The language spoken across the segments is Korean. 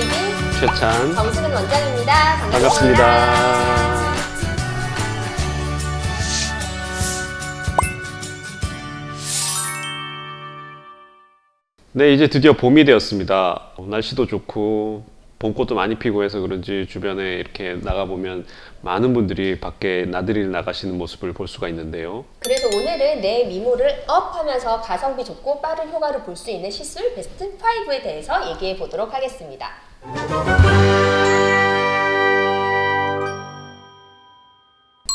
TV 최찬 정승은 원장입니다. 반갑습니다. 네, 이제 드디어 봄이 되었습니다. 날씨도 좋고 봄꽃도 많이 피고 해서 그런지 주변에 이렇게 나가보면 많은 분들이 밖에 나들이를 나가시는 모습을 볼 수가 있는데요. 그래서 오늘은 내 미모를 업하면서 가성비 좋고 빠른 효과를 볼 수 있는 시술 베스트 5에 대해서 얘기해 보도록 하겠습니다.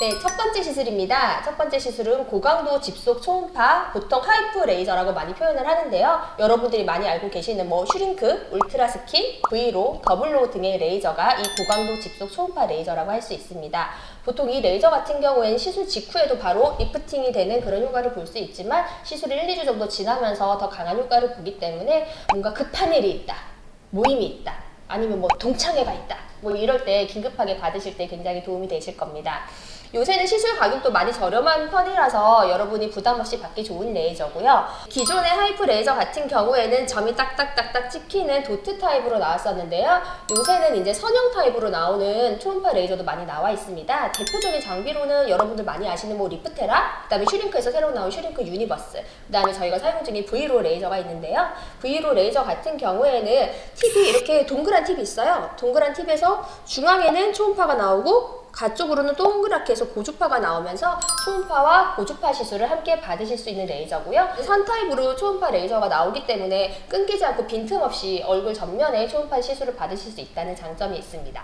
네, 첫 번째 시술입니다. 첫 번째 시술은 고강도 집속 초음파, 보통 하이프 레이저라고 많이 표현을 하는데요. 여러분들이 많이 알고 계시는 슈링크, 울트라 스킨, V로, 더블로 등의 레이저가 이 고강도 집속 초음파 레이저라고 할 수 있습니다. 보통 이 레이저 같은 경우에는 시술 직후에도 바로 리프팅이 되는 그런 효과를 볼 수 있지만 시술이 1, 2주 정도 지나면서 더 강한 효과를 보기 때문에 뭔가 급한 일이 있다, 모임이 있다, 아니면 동창회가 있다, 이럴 때 긴급하게 받으실 때 굉장히 도움이 되실 겁니다. 요새는 시술 가격도 많이 저렴한 편이라서 여러분이 부담 없이 받기 좋은 레이저고요. 기존의 하이프 레이저 같은 경우에는 점이 딱딱딱딱 찍히는 도트 타입으로 나왔었는데요. 요새는 이제 선형 타입으로 나오는 초음파 레이저도 많이 나와 있습니다. 대표적인 장비로는 여러분들 많이 아시는 리프테라, 그 다음에 슈링크에서 새로 나온 슈링크 유니버스, 그 다음에 저희가 사용 중인 V로 레이저가 있는데요. V로 레이저 같은 경우에는 팁이 이렇게 동그란 팁이 있어요. 동그란 팁에서 중앙에는 초음파가 나오고 가쪽으로는 동그랗게 해서 고주파가 나오면서 초음파와 고주파 시술을 함께 받으실 수 있는 레이저고요. 선 타입으로 초음파 레이저가 나오기 때문에 끊기지 않고 빈틈없이 얼굴 전면에 초음파 시술을 받으실 수 있다는 장점이 있습니다.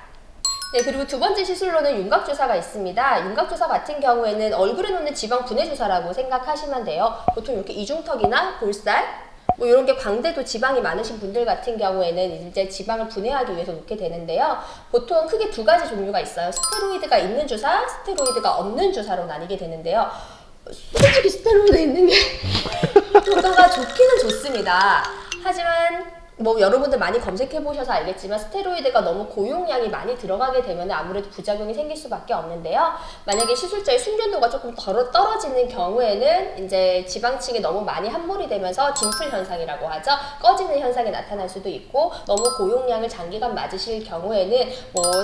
네, 그리고 두 번째 시술로는 윤곽주사가 있습니다. 윤곽주사 같은 경우에는 얼굴에 놓는 지방 분해 주사라고 생각하시면 돼요. 보통 이렇게 이중턱이나 볼살, 이런 게 광대도 지방이 많으신 분들 같은 경우에는 이제 지방을 분해하기 위해서 놓게 되는데요. 보통 크게 두 가지 종류가 있어요. 스테로이드가 있는 주사, 스테로이드가 없는 주사로 나뉘게 되는데요. 솔직히 스테로이드 있는 게 효과가 좋기는 좋습니다. 하지만 여러분들 많이 검색해 보셔서 알겠지만 스테로이드가 너무 고용량이 많이 들어가게 되면 아무래도 부작용이 생길 수밖에 없는데요. 만약에 시술자의 숙련도가 조금 떨어지는 경우에는 이제 지방층이 너무 많이 함몰이 되면서 딤플 현상이라고 하죠. 꺼지는 현상이 나타날 수도 있고, 너무 고용량을 장기간 맞으실 경우에는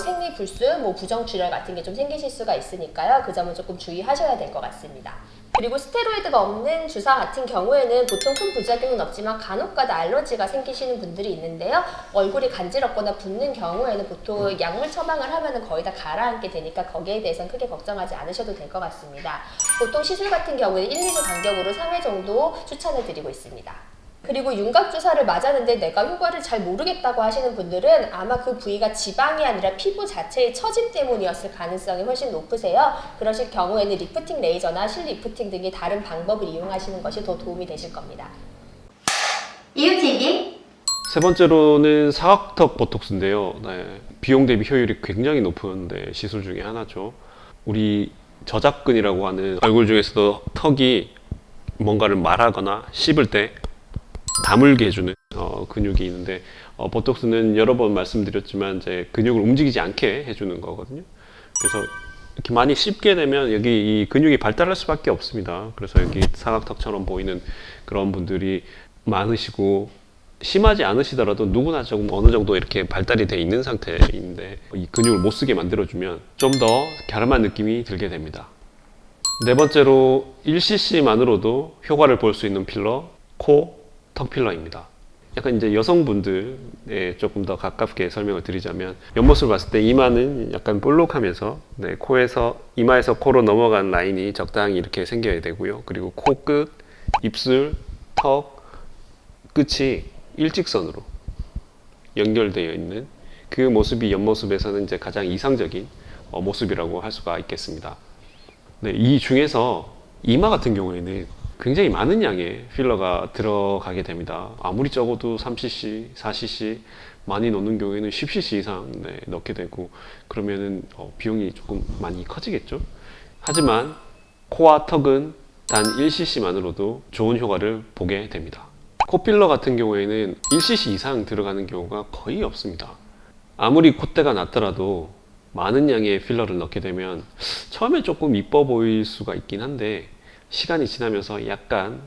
생리불순, 부정출혈 같은 게 좀 생기실 수가 있으니까요. 그 점은 조금 주의하셔야 될 것 같습니다. 그리고 스테로이드가 없는 주사 같은 경우에는 보통 큰 부작용은 없지만 간혹가다 알러지가 생기시는 분들이 있는데요. 얼굴이 간지럽거나 붓는 경우에는 보통 약물 처방을 하면 거의 다 가라앉게 되니까 거기에 대해서는 크게 걱정하지 않으셔도 될 것 같습니다. 보통 시술 같은 경우에는 1, 2주 간격으로 3회 정도 추천을 드리고 있습니다. 그리고 윤곽주사를 맞았는데 내가 효과를 잘 모르겠다고 하시는 분들은 아마 그 부위가 지방이 아니라 피부 자체의 처짐 때문이었을 가능성이 훨씬 높으세요. 그러실 경우에는 리프팅 레이저나 실리프팅 등의 다른 방법을 이용하시는 것이 더 도움이 되실 겁니다. 이유TV 세 번째로는 사각턱 보톡스인데요. 네, 비용 대비 효율이 굉장히 높은 시술 중에 하나죠. 우리 저작근이라고 하는 얼굴 중에서도 턱이 뭔가를 말하거나 씹을 때 다물게 해주는 근육이 있는데, 보톡스는 여러 번 말씀드렸지만 이제 근육을 움직이지 않게 해주는 거거든요. 그래서 이렇게 많이 씹게 되면 여기 이 근육이 발달할 수밖에 없습니다. 그래서 여기 사각턱처럼 보이는 그런 분들이 많으시고, 심하지 않으시더라도 누구나 조금 어느 정도 이렇게 발달이 돼 있는 상태인데 이 근육을 못 쓰게 만들어주면 좀 더 갸름한 느낌이 들게 됩니다. 네 번째로 1cc만으로도 효과를 볼 수 있는 필러, 코 턱 필러입니다. 약간 이제 여성분들에 조금 더 가깝게 설명을 드리자면, 옆모습을 봤을 때 이마는 약간 볼록하면서 이마에서 코로 넘어간 라인이 적당히 이렇게 생겨야 되고요. 그리고 코끝, 입술, 턱 끝이 일직선으로 연결되어 있는 그 모습이 옆모습에서는 이제 가장 이상적인 모습이라고 할 수가 있겠습니다. 네, 이 중에서 이마 같은 경우에는 굉장히 많은 양의 필러가 들어가게 됩니다. 아무리 적어도 3cc, 4cc, 많이 넣는 경우에는 10cc 이상 넣게 되고, 그러면은 비용이 조금 많이 커지겠죠. 하지만 코와 턱은 단 1cc만으로도 좋은 효과를 보게 됩니다. 코필러 같은 경우에는 1cc 이상 들어가는 경우가 거의 없습니다. 아무리 콧대가 낮더라도 많은 양의 필러를 넣게 되면 처음에 조금 이뻐 보일 수가 있긴 한데, 시간이 지나면서 약간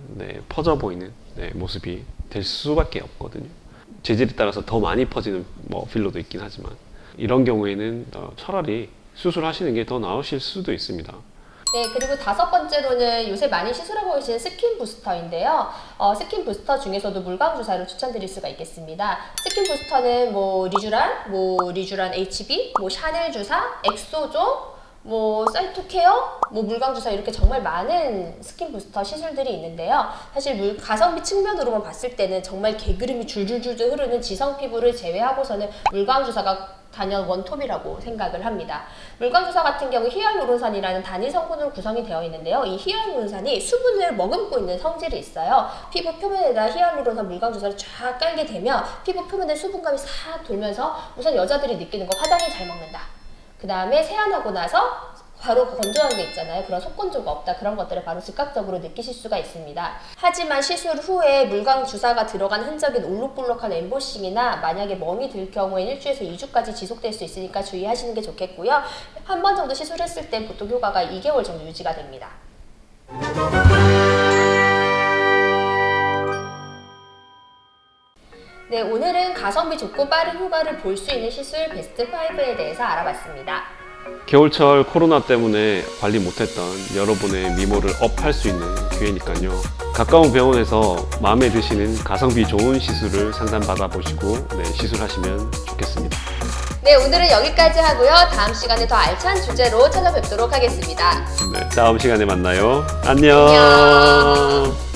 퍼져 보이는 모습이 될 수밖에 없거든요. 재질에 따라서 더 많이 퍼지는 뭐 필러도 있긴 하지만 이런 경우에는 차라리 수술하시는 게 더 나으실 수도 있습니다. 네, 그리고 다섯 번째로는 요새 많이 시술하고 계시는 스킨 부스터인데요. 스킨 부스터 중에서도 물광 주사를 추천드릴 수가 있겠습니다. 스킨 부스터는 리주란 HB, 샤넬 주사, 엑소존, 사이토케어, 물광 주사 이렇게 정말 많은 스킨 부스터 시술들이 있는데요. 사실 가성비 측면으로만 봤을 때는 정말 개그름이 줄줄줄 흐르는 지성 피부를 제외하고서는 물광 주사가 단연 원톱이라고 생각을 합니다. 물광 주사 같은 경우 히알루론산이라는 단일 성분으로 구성이 되어 있는데요. 이 히알루론산이 수분을 머금고 있는 성질이 있어요. 피부 표면에다 히알루론산 물광 주사를 쫙 깔게 되면 피부 표면에 수분감이 싹 돌면서 우선 여자들이 느끼는 거 화장이 잘 먹는다. 그 다음에 세안하고 나서 바로 건조한 게 있잖아요. 그런 속건조가 없다. 그런 것들을 바로 즉각적으로 느끼실 수가 있습니다. 하지만 시술 후에 물광 주사가 들어간 흔적이 올록볼록한 엠보싱이나 만약에 멍이 들 경우에는 1주에서 2주까지 지속될 수 있으니까 주의하시는 게 좋겠고요. 한 번 정도 시술했을 때 보통 효과가 2개월 정도 유지가 됩니다. 네, 오늘은 가성비 좋고 빠른 효과를 볼 수 있는 시술 베스트 5에 대해서 알아봤습니다. 겨울철 코로나 때문에 관리 못했던 여러분의 미모를 업할 수 있는 기회니까요. 가까운 병원에서 마음에 드시는 가성비 좋은 시술을 상담받아 보시고 시술하시면 좋겠습니다. 네, 오늘은 여기까지 하고요. 다음 시간에 더 알찬 주제로 찾아뵙도록 하겠습니다. 네, 다음 시간에 만나요. 안녕. 안녕.